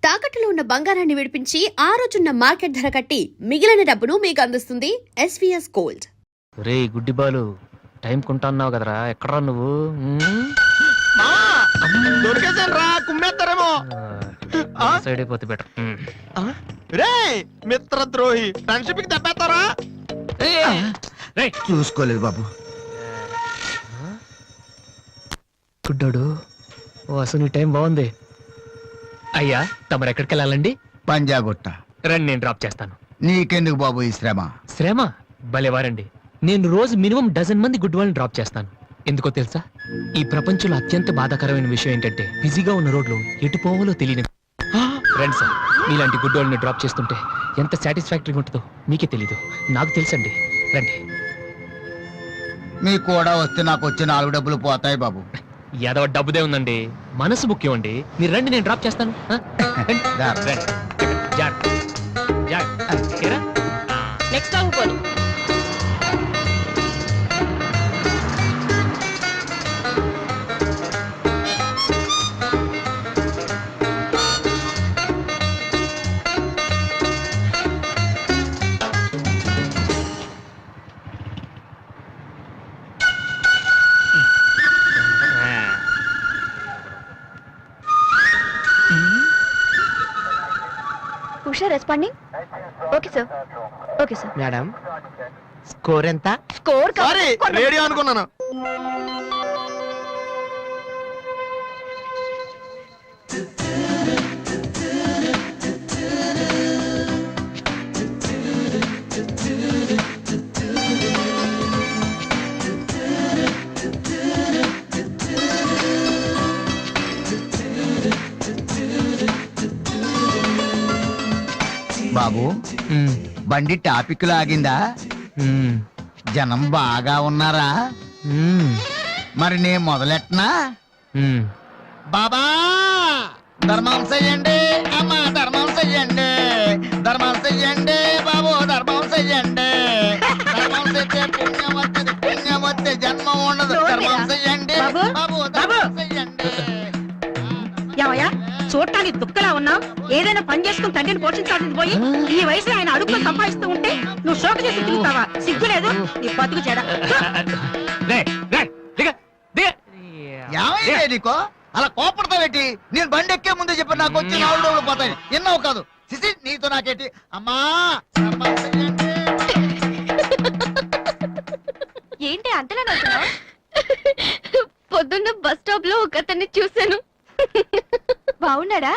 తాకట్టులో ఉన్న బంగారాన్ని విడిపించి ఆ రోజున్న మార్కెట్ ధర కట్టి మిగిలిన డబ్బును మీకు అందిస్తుంది ఎస్వీఎస్ గోల్డ్. రే గుడ్డి బాలు, టైం కొంటున్నావు కదరా, ఎక్కడరా నువ్వు? సైడ్ అయిపోతే బెటర్. రే మిత్రద్రోహి, ఫ్రెండ్షిప్ కి దెబ్బేస్తారా? చూసుకోలేదు బాబు. గుడ్డోడు, ఓ అసలు టైం బాగుంది. అయ్యా తమరు ఎక్కడికి వెళ్ళాలండి? పంజాగుట్ట. రండి, నేను డ్రాప్ చేస్తాను. నీకెందుకు బాబు ఈ శ్రమ? శ్రమ భలేవారండి. నేను రోజు మినిమం డజన్ మంది గుడ్ వాళ్ళని డ్రాప్ చేస్తాను. ఎందుకో తెలుసా? ఈ ప్రపంచంలో అత్యంత బాధాకరమైన విషయం ఏంటంటే బిజీగా ఉన్న రోడ్లు ఎటు పోవాలో తెలియని. రండి సార్, మీలాంటి గుడ్ వాళ్ళని డ్రాప్ చేస్తుంటే ఎంత సాటిస్ఫాక్టరీగా ఉంటుందో మీకే తెలీదు, నాకు తెలుసండి. రండి. మీకు కూడా వస్తే నాకు వచ్చే 4 డబ్బులు పోతాయి బాబు. ఏదో డబ్బుదే ఉందండి, మనసు ముఖ్యం అండి. మీరు రండి, నేను డ్రాప్ చేస్తాను. నెక్స్ట్ ఆగిపోను. Usha responding. Okay sir, okay sir. Madam score ఎంత? స్కోర్ సారీ, రేడియో అనుకున్నాను. బాబు, బండి టాపిక్ లాగిందా? జనం బాగా ఉన్నారా? మరి నేను మొదలెట్టనా? బాబా ధర్మం చెయ్యండి, అమ్మా ధర్మం చెయ్యండి, ధర్మం చెయ్యండి బాబు, ధర్మం చెయ్యండి. ధర్మం చేస్తే పుణ్యం వస్తుంది, పుణ్యం వస్తే జన్మ ఉండదు. ధర్మం చెయ్యండి బాబు, ధర్మం చెయ్యండి. ఏమయ్యా చూడటానికి దుఃఖలా ఉన్నావు? ఏదైనా పని చేసుకుని తండ్రిని పోషించాల్సింది పోయి ఈ వయసులో ఆయన అడుగులు సంపాదిస్తూ ఉంటే నువ్వు షోక చేసి తిరుగుతావా? సిగ్గు లేదు నీ బతుకు చెడ. ఏమైందే నీకో అలా కోపడతావేటి? నేను బండి ఎక్కే ముందే చెప్పి నాకు వచ్చి 4 డబ్బులు పోతాయి. ఎన్నో కాదు సిసి, నీతో నాకేటి? అమ్మా ఏంటి అంతలా నవ్వుతున్నావ్? పొద్దున్న బస్ స్టాప్ లో ఒక అతన్ని చూశాను. బాగున్నాడా?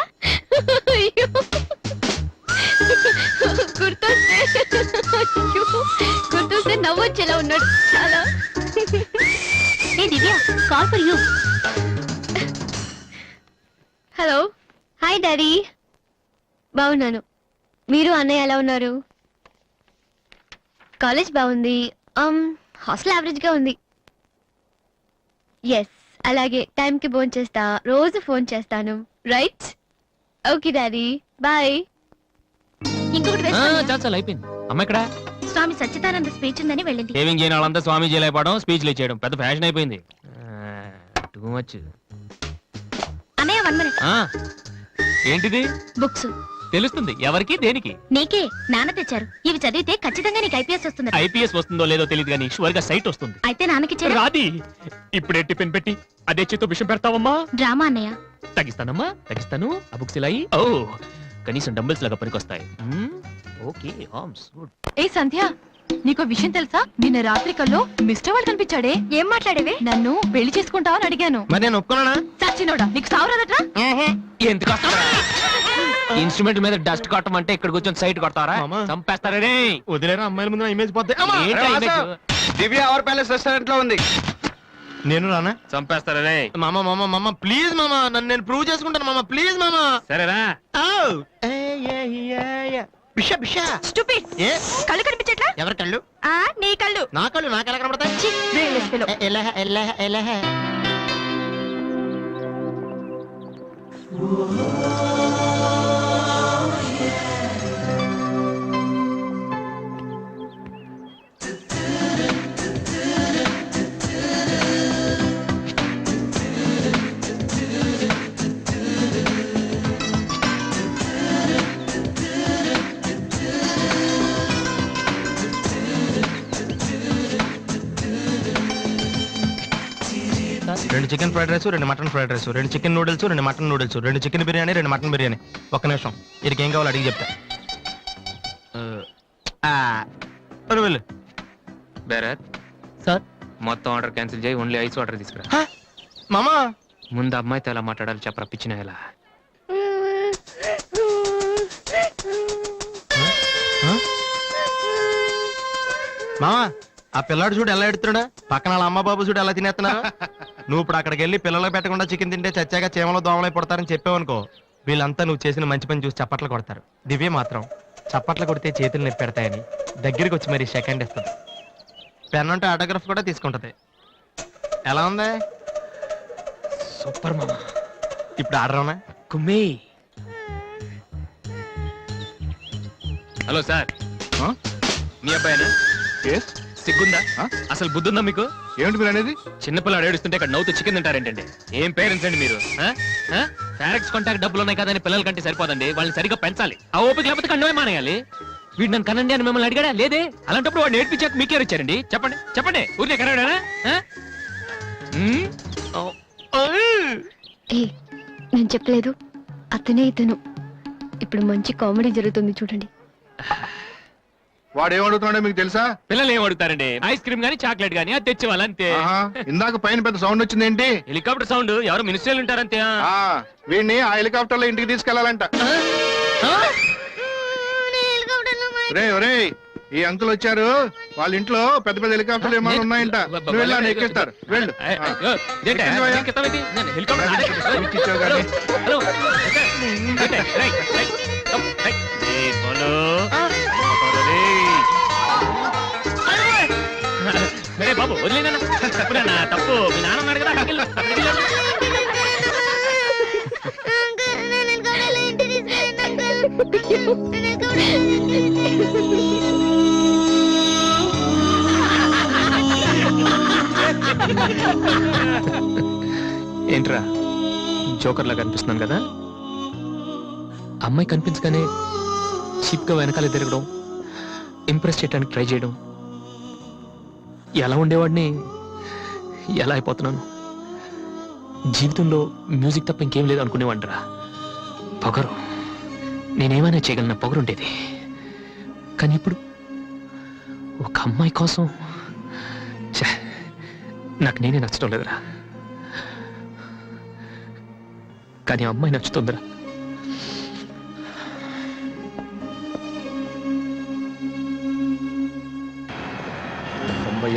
గుర్తొస్తే నవ్వొచ్చేలా ఉన్నాడు చాలా. Divya, call for you. Hello, hi daddy. బాగున్నాను, మీరు అన్నయ్య ఎలా ఉన్నారు? కాలేజ్ బాగుంది, హాస్టల్ యావరేజ్ గా ఉంది. ఎస్, అలాగే టైంకి ఫోన్ చేస్తా, రోజు ఫోన్ చేస్తాను. రైట్? Okay daddy, bye. ఇంకొకటి చాలు అయిపోయింది. అమ్మ ఇక్కడ స్వామి సచ్చిదానంద స్పీచ్ ఉందని వెళ్ళింది. సేవింగ్ చేయని వాళ్ళంతా స్వామీజీలు అయిపోవడం, స్పీచ్లు ఇచ్చేయడం పెద్ద ఫ్యాషన్ అయిపోయింది. Too much. అన్నయ్య 1 minute. ఏంటిది? బుక్స్. తెలుస్తుంది ఎవరికి, దేనికి? నీకే, నాన్న తెచ్చారు. ఇవి చదివితే ఖచ్చితంగా నీకు ఐపీఎస్ వస్తుంది. ఐపీఎస్ వస్తుందో లేదో తెలియదు కానీ షువర్ గా సైట్ వస్తుంది. అయితే నాన్నకి రాది. ఇప్పుడే టిఫిన్ పెట్టి అదే చేతో విషయం పెడతావమ్మా? డ్రామా అన్నయ్య. తగ్గిస్తానమ్మా, తగ్గిస్తాను. ఆ బుక్స్ ఇలా ఓ కనీసం డంబుల్స్ లాగా పనికొస్తాయి. Okay, arms good. ఏ సంధ్య, నీకో విషయం తెలుసా? నిన్న రాత్రి కల్లో మిస్టర్ వాళ్ళు కనిపించాడే. ఏం మాట్లాడేవే? నన్ను పెళ్లి చేసుకుంటావని అడిగాను. మరి నేను ఒప్పుకున్నానా? సచ్చినోడా, నీకు సావరాదట్రా? ఎందుకు ఇన్స్ట్రుమెంట్ మీద డస్ట్ కొట్టమంటే ఇక్కడ కూర్చొని సైట్ కొడతారా? చంపేస్తారే. వదిలేరా, అమ్మాయిల ముందు ఇమేజ్ పోతే. దివ్య అవర్ ప్యాలెస్ రెస్టారెంట్ లో ఉంది. నేను రానా? చంపేస్తారే. మామ మామ మామ ప్లీజ్ మామ, నన్ను నేను ప్రూవ్ చేసుకుంటాను మామ, ప్లీజ్ మామ. సరేరా. బిషా బిషా. స్టూపిడ్. కళ్ళు కనిపించట్లా? ఎవరి కళ్ళు? నీ కళ్ళు. నా కళ్ళు నాకు ఎలా కనబడతాయి? ఎలా 2 chicken fried rice 2 mutton fried rice 2 chicken noodles 2 mutton noodles 2 chicken biryani 2 mutton biryani. ఒక్క నిమిషం, వీడికి ఏం కావాలో అడిగి చెప్తా. వెళ్ళు. బేరత్ సార్ మొత్తం ఆర్డర్ క్యాన్సిల్ చేయి, ఓన్లీ ఐస్ వాటర్ తీసుకురా. మామా ముందు అమ్మాయితో ఎలా మాట్లాడాలి చెప్పరా పిచ్చిన ఎలా. మామా ఆ పిల్లాడు చూడు ఎలా ఎడుతున్నాడా, పక్కన వాళ్ళ అమ్మ బాబు చూడు ఎలా తినేస్తున్నా. నువ్వు ఇప్పుడు అక్కడికి వెళ్ళి పిల్లలకు పెట్టకుండా చికెన్ తింటే చచ్చాక చీమలో దోమలై పడతారని చెప్పావనుకో, వీళ్ళంతా నువ్వు చేసిన మంచి పని చూసి చప్పట్లు కొడతారు. దివ్య మాత్రం చప్పట్లు కొడితే చేతులు నొప్పి పెడతాయని దగ్గరికి వచ్చి మరి సెకండ్ ఇస్తుంది. పెన్ అంటే ఆటోగ్రాఫ్ కూడా తీసుకుంటది. ఎలా ఉంది? సూపర్ మామా. ఇప్పుడు ఆర్డర్ అవునా? కుమ్మి. హలో సార్, మీ అబ్బాయినా? సిగ్గుందా? అసలు బుద్ధుందా మీకు? ఏమిటి మీరు అనేది? చిన్నపిల్లలు ఏడుస్తుంటే ఇక్కడ నవ్వుతూ చికెన్ తింటారేంటండి? ఏం పేరెంట్స్ అండి మీరు? ఫారెక్స్ కాంటాక్ట్ డబ్బులు ఉన్నాయి కదా అని పిల్లల కంటే సరిపోదండి, వాళ్ళని సరిగ్గా పెంచాలి. ఆ ఓపిక లేకపోతే కండమే మానేయాలి. వీడు నన్ను కనండి అని మిమ్మల్ని అడిగాడా? లేదే. అలాంటప్పుడు వాడు నేర్పించాక మీకే వచ్చారండి. చెప్పండి చెప్పండి, ఊరికే కనడానా? ఏ నేను చెప్పలేదు, అతనే ఇతను. ఇప్పుడు మంచి కామెడీ జరుగుతుంది చూడండి. వాడు ఏమడుగుతున్నాడో మీకు తెలుసా? పిల్లలు ఏం అడుగుతారండి? ఐస్ క్రీమ్ గానీ చాక్లెట్ గానీ అది తెచ్చేవాళ్ళంతే. ఆహా, ఇందాక పైన పెద్ద సౌండ్ వచ్చింది ఏంటి? Helicopter sound. ఎవరు మినిస్టర్లు ఉంటారంతే. వీడిని ఆ హెలికాప్టర్ లో ఇంటికి తీసుకెళ్లాలంట. రే ఒరే, ఈ అంకుల్ వచ్చారు, వాళ్ళ ఇంట్లో పెద్ద పెద్ద హెలికాప్టర్లు ఏమైనా ఉన్నాయంట. నువ్వు వెళ్ళాను ఎక్కిస్తారు, వెళ్ళు. ఎక్కించావు కానీ. బాబు వదిలేనా? తప్పు మీ నాన్న ఉన్నాడు కదా. ఏంట్రా జోకర్ లాగా కనిపిస్తున్నాను కదా? అమ్మాయి కనిపించగానే చీప్ గా వెనకాల తిరగడం, ఇంప్రెస్ చేయడానికి ట్రై చేయడం, ఎలా ఉండేవాడిని ఎలా అయిపోతున్నాను. జీవితంలో మ్యూజిక్ తప్ప ఇంకేం లేదు అనుకునేవాడిరా. పొగరు, నేనేమైనా చేయగలన పొగరు ఉండేది. కానీ ఇప్పుడు ఒక అమ్మాయి కోసం నాకు నేనే నచ్చడం లేదురా. కానీ అమ్మాయి నచ్చుతుందిరా.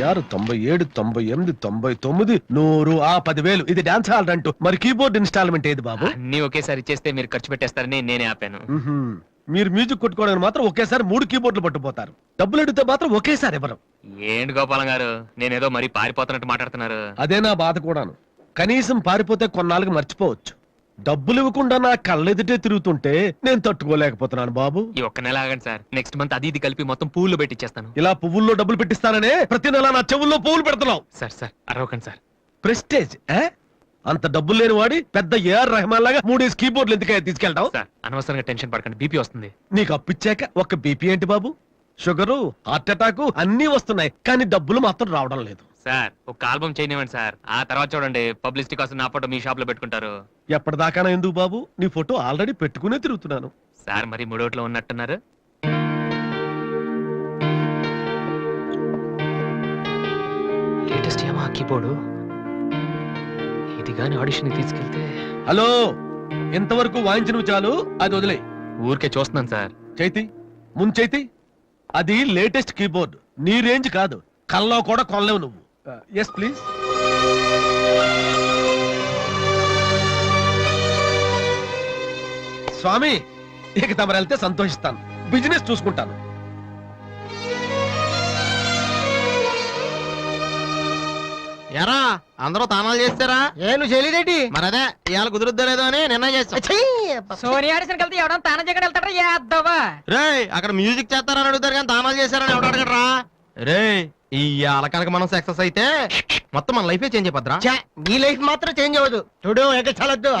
ఆరు 97 98 99 100 10,000 ఇది డాన్స్ హాల్ అంటూ. మరి కీబోర్డ్ ఇన్స్టాల్మెంట్ ఏది బాబు? అన్ని ఒకేసారి ఇచ్చేస్తే మీరు ఖర్చు పెట్టేస్తారని నేనే ఆపాను. మీరు మ్యూజిక్ కొట్టుకోవడానికి మాత్రం ఒకేసారి 3 కీబోర్డులు పట్టుపోతారు. డబ్బులు అడిగితే మాత్రం ఒకేసారి ఇవ్వరు. ఏంటి గోపాలం గారు, నేనేదో మరీ పారిపోతున్నట్టు మాట్లాడుతున్నారు. అదే నా బాధ కూడాను. కనీసం పారిపోతే కొన్నాళ్ళకి మర్చిపోవచ్చు. డబ్బులు ఇవ్వకుండా నా కళ్ళెదుటే తిరుగుతుంటే నేను తట్టుకోలేకపోతున్నాను బాబు. ఈ ఒక్క నెల ఆగండి సార్, నెక్స్ట్ మంత్ అది ఇది కలిపి మొత్తం పూలు పెట్టిచ్చేస్తాను. ఇలా పువ్వుల్లో డబ్బులు పెట్టిస్తాననే ప్రతి నెల నా చెవుల్లో పువ్వులు పెడుతున్నావు. సార్ సార్ అరవకండి సార్. ప్రెస్టేజ్ అంత డబ్బులు లేని వాడి పెద్ద ఏఆర్ రెహమాన్ లాగా 3 కీబోర్డులు ఎందుకయ్యా తీసుకెళ్తావు? సార్ అనవసరంగా టెన్షన్ పడకండి, బీపీ వస్తుంది. నీకు అప్పిచ్చాక ఒక్క బీపీ ఏంటి బాబు? షుగరు, హార్ట్ అటాక్ అన్ని వస్తున్నాయి, కానీ డబ్బులు మాత్రం రావడం లేదు. సార్ ఒక ఆల్బమ్ చేయనివ్వండి సార్, ఆ తర్వాత చూడండి పబ్లిసిటీ కోసం నా ఫోటో మీ షాప్ లో పెట్టుకుంటారు. ఎప్పటిదాకా ఎందుకు బాబు? నీ ఫోటో ఆల్రెడీ పెట్టుకునే తిరుగుతున్నాను. సార్ మరి మూడోట్లో ఉన్నట్టున్నారు. లేటెస్ట్ ఏమా కీబోర్డు ఇది గాని ఆడిషన్ తీసుకెళ్తే. హలో, ఇంతవరకు వాయించిన చాలు, అది వదిలే. ఊరికే చూస్తున్నాను సార్. చైతి ముందు చైతి, అది లేటెస్ట్ కీబోర్డ్, నీ రేంజ్ కాదు, కల్లో కూడా కొనలేవు నువ్వు. Yes please. స్వామి, ఇక తమరు వెళ్తే సంతోషిస్తాను, బిజినెస్ చూసుకుంటాను. ఎరా అందరూ తానాలు చేస్తారా? ఏను చేయలేదేంటి? మరి అదే ఇవాళ కుదురుద్దో లేదో అని నిర్ణయం చేస్తా. సోనియా ఆడిషన్ కలిసి ఎవడం తానం చేయడం వెళ్తాడా? యాదవా రే అక్కడ మ్యూజిక్ చేస్తారని అడుగుతారు కానీ తానాలు చేస్తారని ఎవడు అడగడరా? రే ఈ కనుక మనం సక్సెస్ అయితే మొత్తం మన లైఫే చేంజ్ అయిపోద్రా. నీ లైఫ్ మాత్రం చేంజ్ అవ్వదు. చూడు ఎక్కడ చాలద్దు.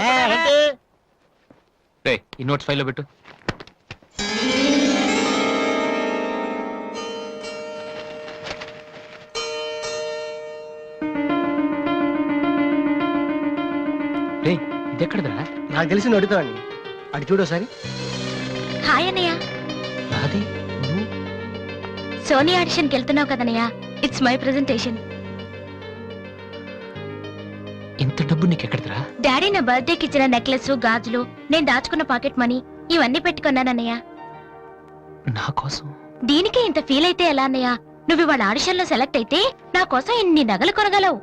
ఈ నోట్స్ ఫైల్ లో పెట్టు. నాకు తెలిసి నువ్వు అడుగుతావని అటు చూడు ఒకసారి. హాయ్ అన్నయ్య. అది సోనీ ఆడిషన్కి వెళ్తున్నావు కదన్నయ్య. It's my presentation. ఇంత డబ్బు నీకెక్కడిదిరా? డాడీ నా బర్త్డేకి ఇచ్చిన నెక్లెస్, గాజులు, నేను దాచుకున్న పాకెట్ మనీ ఇవన్నీ పెట్టుకున్నానన్నయ్య. నా కోసం? దీనికి ఇంత ఫీల్ అయితే ఎలా అన్నయ్య? నువ్వు ఇవాళ ఆడిషన్ లో సెలెక్ట్ అయితే నా కోసం ఇన్ని నగలు కొనగలవు.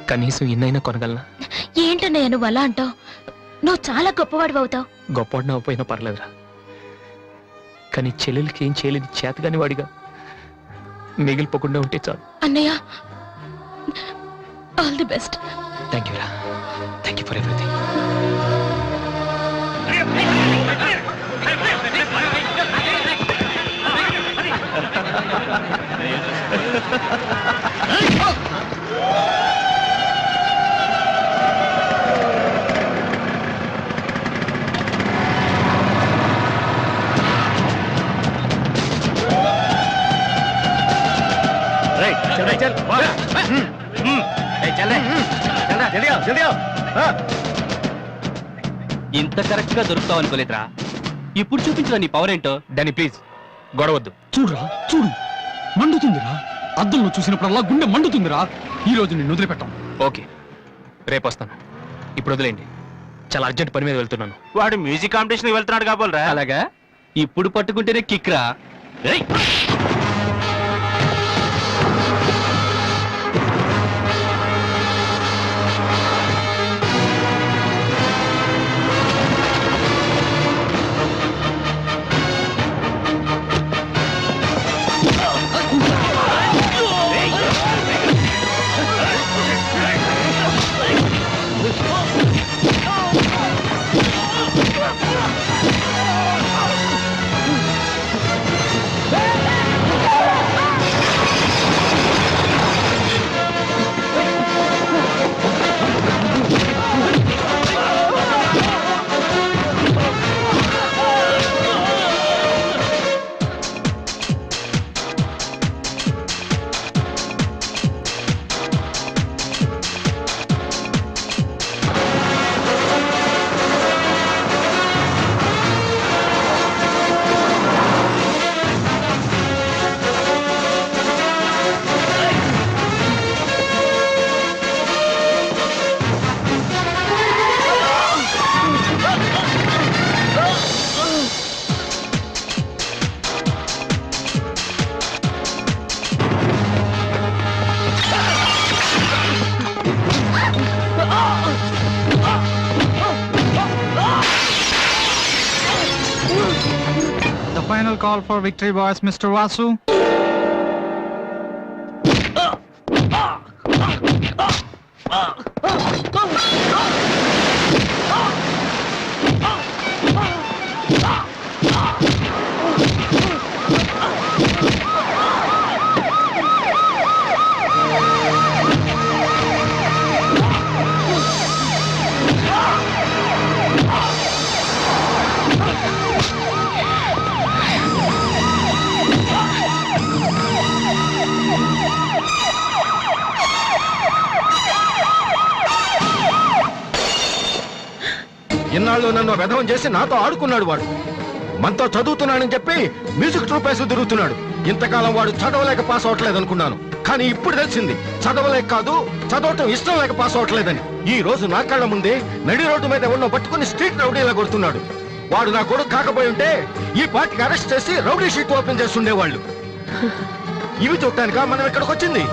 కనీసం ఇన్నైనా కొనగలనా? ఏంటన్నయ్య నువ్వు అలా అంటావు? నువ్వు చాలా గొప్పవాడు అవుతావు. గొప్పవాడిని అవ్వపోయినా పర్లేదురా, కానీ చెల్లెలకి ఏం చేయలేని చేతగాని వాడిగా మిగిలిపోకుండా ఉంటే చాలు. అన్నయ్య, all the best. Thank you రా, థ్యాంక్ యూ ఫర్ ఎవ్రీథింగ్. ఇంత కరెక్ట్ గా దొరుకుతావు అనుకోలేదురా. ఇప్పుడు చూపించు నీ పవర్ ఏంటో. డానీ ప్లీజ్ గొడవద్దు. చూడురా చూడు, మండుతుందిరా. అద్దంలో చూసినప్పుడల్లా గుండె మండుతుందిరా. ఈ రోజు నిన్ను వదిలిపెట్టాం. ఓకే, రేపు వస్తాను. ఇప్పుడు వదిలేండి, చాలా అర్జెంట్ పని మీద వెళ్తున్నాను. వాడు మ్యూజిక్ కాంపిటీషన్ వెళ్తున్నాడు కాబోలరా. అలాగా, ఇప్పుడు పట్టుకుంటేనే కిక్ రా. ఏయ్! The final call for victory boys, Mr. Vasu. ఇన్నాళ్ళు నన్ను వెధవం చేసి నాతో ఆడుకున్నాడు వాడు. మనతో చదువుతున్నానని చెప్పి మ్యూజిక్ ట్రూప్ వేసి తిరుగుతున్నాడు. ఇంతకాలం వాడు చదవలేక పాస్ అవట్లేదు అనుకున్నాను, కానీ ఇప్పుడు తెలిసింది చదవలేక కాదు, చదవటం ఇష్టం లేక పాస్ అవట్లేదని. ఈ రోజు నా కళ్ళ ముందే నడి రోడ్డు మీద ఉన్న పట్టుకుని స్ట్రీట్ రౌడీలా కొడుతున్నాడు. వాడు నా కొడుకు కాకపోయి ఉంటే ఈ పార్టీకి అరెస్ట్ చేసి రౌడీ షీట్ ఓపెన్ చేస్తుండేవాళ్ళు. ఇవి చూడటానికా మనం ఇక్కడికి వచ్చింది?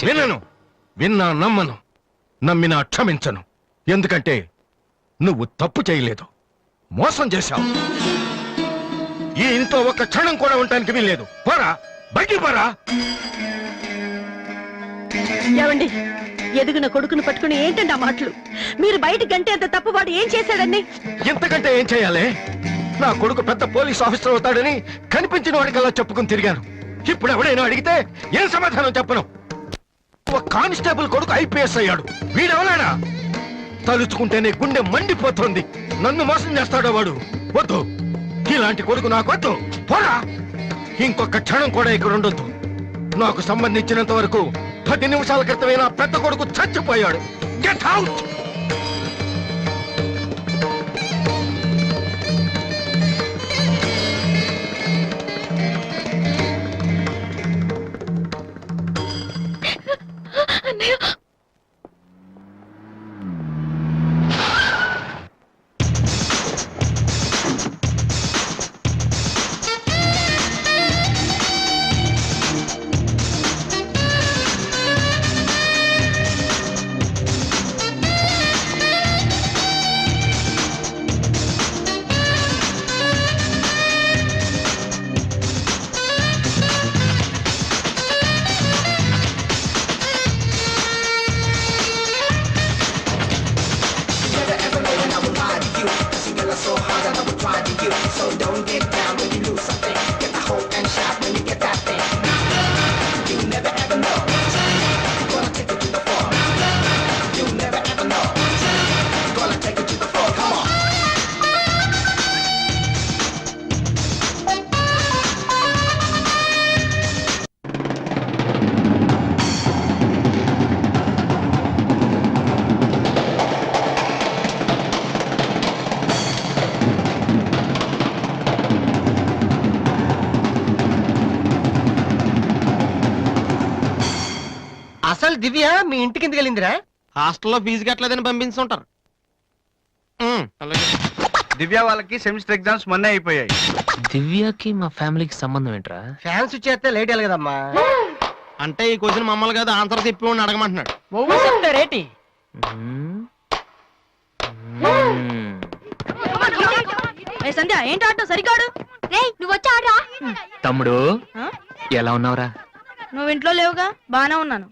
వినను, విన్నా నమ్మను, నమ్మినా క్షమించను. ఎందుకంటే నువ్వు తప్పు చేయలేదు, మోసం చేశావు. ఈ ఇంట్లో ఒక్క క్షణం కూడా ఉండటానికి వీల్లేదు. పోరా, బయటికి పోరా. ఏమండి, ఎదుగున కొడుకును పట్టుకుని ఏంటండి ఆ మాటలు? మీరు బయటికి గంటే అంత తప్పు వాడు ఏం చేశాడండి? ఎంతకంటే ఏం చేయాలి? నా కొడుకు పెద్ద పోలీస్ ఆఫీసర్ అవుతాడని కనిపించిన వాడికల్లా చెప్పుకుని తిరిగాను. ఇప్పుడు ఎవడైనా అడిగితే ఏం సమాధానం చెప్పను. ఒక కానిస్టేబుల్ కొడుకు IPS అయ్యాడు. వీడెవరైనా తలుచుకుంటేనే గుండె మండిపోతోంది. నన్ను మోసం చేస్తాడో వాడు. వద్దు, ఇలాంటి కొడుకు నాకు వద్దు. పోరా, ఇంకొక క్షణం కూడా ఇక్కడ ఉండొద్దు. నాకు సంబంధించినంత వరకు 10 నిమిషాల క్రితమే నా పెద్ద కొడుకు చచ్చిపోయాడు. Get out. అసలు దివ్య మీ ఇంటికి ఎందుకు వెళ్ళిందిరా? హాస్టల్లో ఫీజు కట్టలేదని పంపించుంటారు. దివ్య వాళ్ళకి సెమిస్టర్ ఎగ్జామ్స్ మొన్నే అయిపోయాయి. దివ్యకి మా ఫ్యామిలీకి సంబంధం ఏంట్రా? ఫ్యాన్స్ చేస్తే లేట్ వెళ్ళగదమ్మా. అంటే ఈ క్వశ్చన్ మమ్మల్ని కాదు ఆన్సర్ చెప్పి అడగమంటున్నాడు. చెప్తారేటి? సంధ్య ఏంటి ఆటో సరికాడు? నువ్వు వచ్చి ఆడరా. తమ్ముడు ఎలా ఉన్నావురా? నువ్వు ఇంట్లో లేవుగా, బానే ఉన్నాను.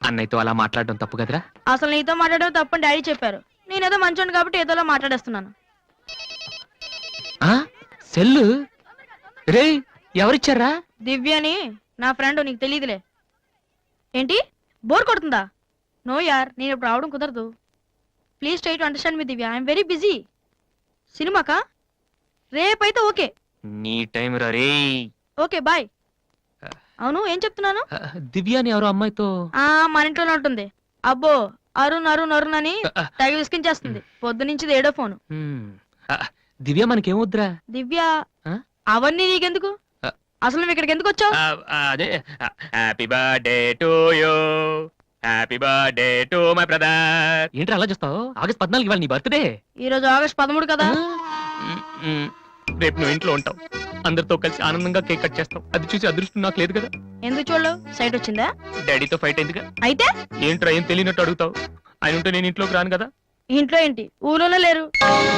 అన్నయ్యతో అలా మాట్లాడడం తప్పు కదరా? అసలు నీతో మాట్లాడడం తప్పని డాడీ చెప్పారు. నేనేదో మంచోండి కాబట్టి ఏదోలా మాట్లాడేస్తున్నాను. సెల్లు రే ఎవరిచ్చారా? దివ్యని, నా ఫ్రెండ్, నీకు తెలియదులే. ఏంటి బోర్ కొడుతుందా? నో యార్, నేను ఇప్పుడు రావడం కుదరదు. Please try to understand me Divya, I'm very busy. సినిమాకా? రేపైతే ఓకే. నీ టైం రా రే. Okay bye. అవును ఏం చెప్తున్నాను? దివ్య అని ఎవరో అమ్మాయితో మన ఇంట్లోనే ఉంటుంది. అబ్బో అరుణ్ అరుణ్ అరుణ్ అని తెగ విసికించేస్తుంది. పొద్దు నుంచి ఏడో ఫోను. దివ్య మనకేమొద్దురా? దివ్య అవన్నీ నీకెందుకు? అసలు నువ్వు ఇక్కడికి ఎందుకు వచ్చావు? అదే happy birthday to you, happy birthday to my brother. ఏంటి అలా చూస్తావు? ఆగస్ట్ 14 ఇవాళ నీ బర్త్డే. ఈ రోజు ఆగస్ట్ 13 కదా. రేపు నువ్వు ఇంట్లో ఉంటావు, అందరితో కలిసి ఆనందంగా కేక్ కట్ చేస్తావు. అది చూసి అదృష్టం నాకు లేదు కదా. ఎందుకు చూడలేవు? సైట్ వచ్చిందా? డాడీతో ఫైట్ అయిందిగా. అయితే ఏంట్రా ఏం తెలియనట్టు అడుగుతావు? ఆయన ఉంటే నేను ఇంట్లోకి రాను కదా. ఇంట్లో ఏంటి, ఊళ్ళోనే లేరు.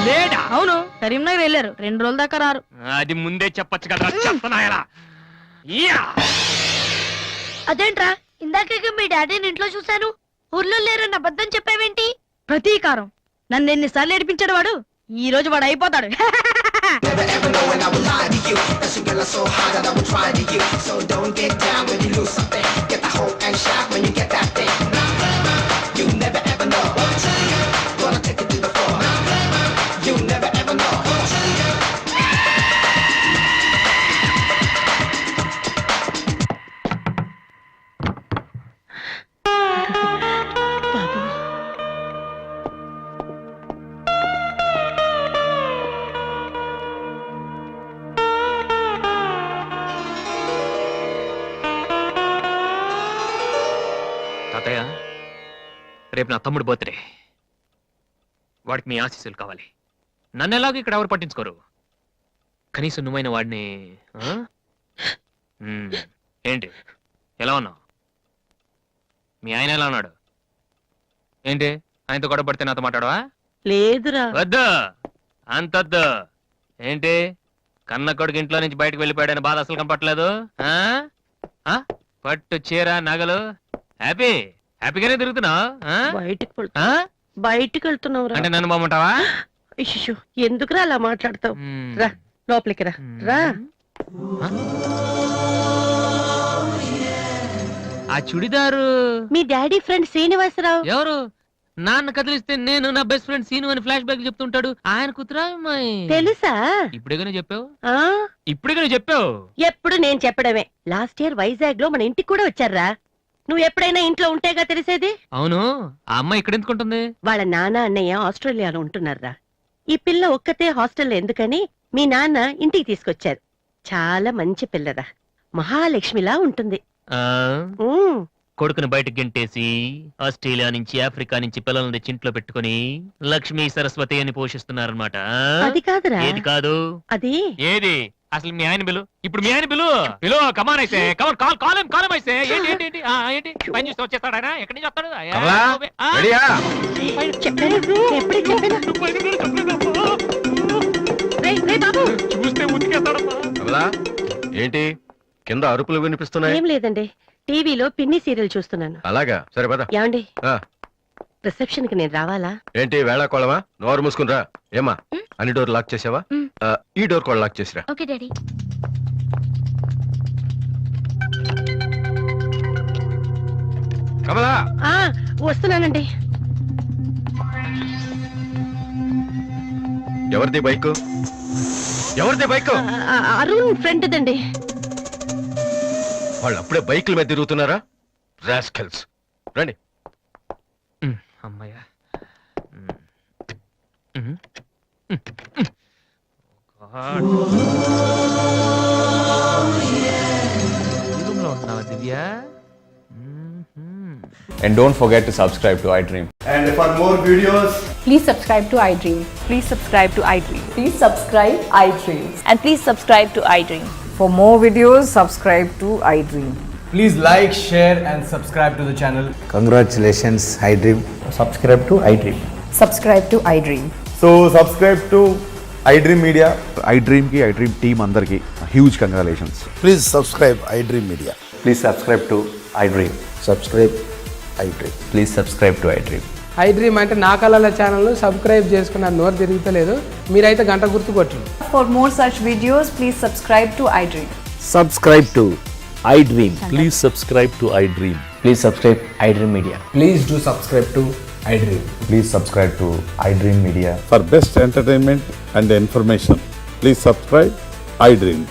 లేడా? అవును, కరీంనగర్ వెళ్ళారు. 2 రోజుల దాకా రారు. అది ముందే చెప్పొచ్చు కదా. చెప్తున్నాయలా అదేంట్రా, ఇందాక మీ డాడీని ఇంట్లో చూశాను, ఊర్లో లేరన్న అబద్ధం చెప్పావేంటి? ప్రతీకారం. నన్ను ఎన్నిసార్లు ఏడిపించాడు వాడు. ఈ రోజు వాడు అయిపోతాడు. తాతయ్య, రేపు నా తమ్ముడు బర్త్డే. వాడికి మీ ఆశీస్సులు కావాలి. నన్ను ఎలాగో ఇక్కడ ఎవరు పట్టించుకోరు. కనీసం నువ్వైన వాడిని. ఏంటి ఎలా ఉన్నావు? మీ ఆయన ఎలా ఉన్నాడు? ఏంటి ఆయనతో గొడవ పడితే నాతో మాట్లాడవా? లేదురా. వద్దు, అంతొద్దు. ఏంటి కన్న కొడుకు ఇంట్లో నుంచి బయటకు వెళ్ళిపోయాడని బాధ అసలు కనపట్లేదు. పట్టు చీర నగలు హ్యాపీగానే తిరుగుతున్నావు. బయటికి వెళ్తున్నావు అంటే నన్ను బాగుంటావా? ఎందుకురా అలా మాట్లాడతావు? రా లోపలికి రా. రా. ఆ చుడిదారు మీ డాడీ ఫ్రెండ్ శ్రీనివాసరావు. ఎవరు? నాన్న కదిలిస్తే నేను నా బెస్ట్ ఫ్రెండ్ సీను అని ఫ్లాష్ బ్యాక్ చెప్తుంటాడు. ఆయన కూతురా అమ్మాయి? తెలుసా? ఇప్పుడేగానే చెప్పావు. ఆ ఇప్పుడేగానే చెప్పావు. ఎప్పుడు నేను చెప్పడమే. లాస్ట్ ఇయర్ వైజాగ్ లో మన ఇంటికి కూడా వచ్చారా? నువ్వు ఎప్పుడైనా ఇంట్లో ఉంటేగా తెలిసేది. అవును, ఆ అమ్మాయి ఇక్కడ ఎందుకుంటుంది? వాళ్ళ నాన్న అన్నయ్య ఆస్ట్రేలియాలో ఉంటున్నారా. ఈ పిల్ల ఒక్కతే హాస్టల్లో ఎందుకని మీ నాన్న ఇంటికి తీసుకొచ్చారు. చాలా మంచి పిల్లరా, మహాలక్ష్మిలా ఉంటుంది. ఆ ఉమ్, కొడుకుని బయటకు గెంటేసి ఆస్ట్రేలియా నుంచి ఆఫ్రికా నుంచి పిల్లల్ని తెచ్చి ఇంట్లో పెట్టుకుని లక్ష్మీ సరస్వతి అని పోషిస్తున్నారన్నమాట. అది కాదురా. ఏది కాదు? అది ఏది అసలు? మీ ఆయన బిలు ఇప్పుడు మీ ఆయన బిలు కమాన్ అయితే కమాన్ కాలం అయితే ఏంటి ఏంటి ఏంటి ఏంటి పని చూస్తే వచ్చేస్తాడు ఆయన? ఎక్కడి నుంచి వస్తాడు? కమలా, రెడీయా? చెప్పాను, ఎప్పుడే చెప్పాను. రేయ్, రేయ్ బాబు. చూస్తే ఉతికేస్తాడమ్మా. కమలా, ఏంటి కింద అరుపులు వినిపిస్తున్నాయి? ఏం లేదండి, టీవీలో పిన్ని సీరియల్ చూస్తున్నాను. అలాగా, సరే పద. ఏమండి, ఆ, రిసెప్షన్ కి నేను రావాలా? ఏంటి వేళాకోళమా? నోరు మూసుకునిరా. ఏమా అన్ని డోర్ లాక్ చేసావా? మ్. ఈ డోర్ కూడా లాక్ చేసిరా. Okay daddy. కమలా, ఆ వస్తున్నానండి. ఎవరిది బైక్? ఎవరిది బైక్? అరుణ్ ఫ్రెండ్ దండి. వాళ్ళు అప్పుడే బైకుల మీద తిరుగుతున్నారా? రాస్కల్స్. రండి. అమ్మాయ్యా. ఉన్నావా దివ్య? And don't forget to subscribe to iDream. And for more videos, Please subscribe to iDream. Please subscribe to iDream. Please subscribe iDream. And please subscribe to iDream. For more videos, subscribe to iDream. Please like, share, and subscribe to the channel. Congratulations, iDream. Subscribe to iDream. Subscribe to iDream. So subscribe to iDream Media. iDream ki iDream team andarki huge congratulations. Please subscribe iDream Media. Please subscribe to iDream. Subscribe iDream. Please subscribe to iDream. iDream అంటే నా కళల channel subscribe చేసుకున్న నోరు తిరుగుతలేదు. మీరైతే గంట గుర్తు కొట్టండి. For more such videos, please subscribe to iDream. Subscribe to iDream. Please subscribe to iDream. Please subscribe iDream Media. Please do subscribe to iDream. Please subscribe to iDream Media. For best entertainment and information, please subscribe iDream.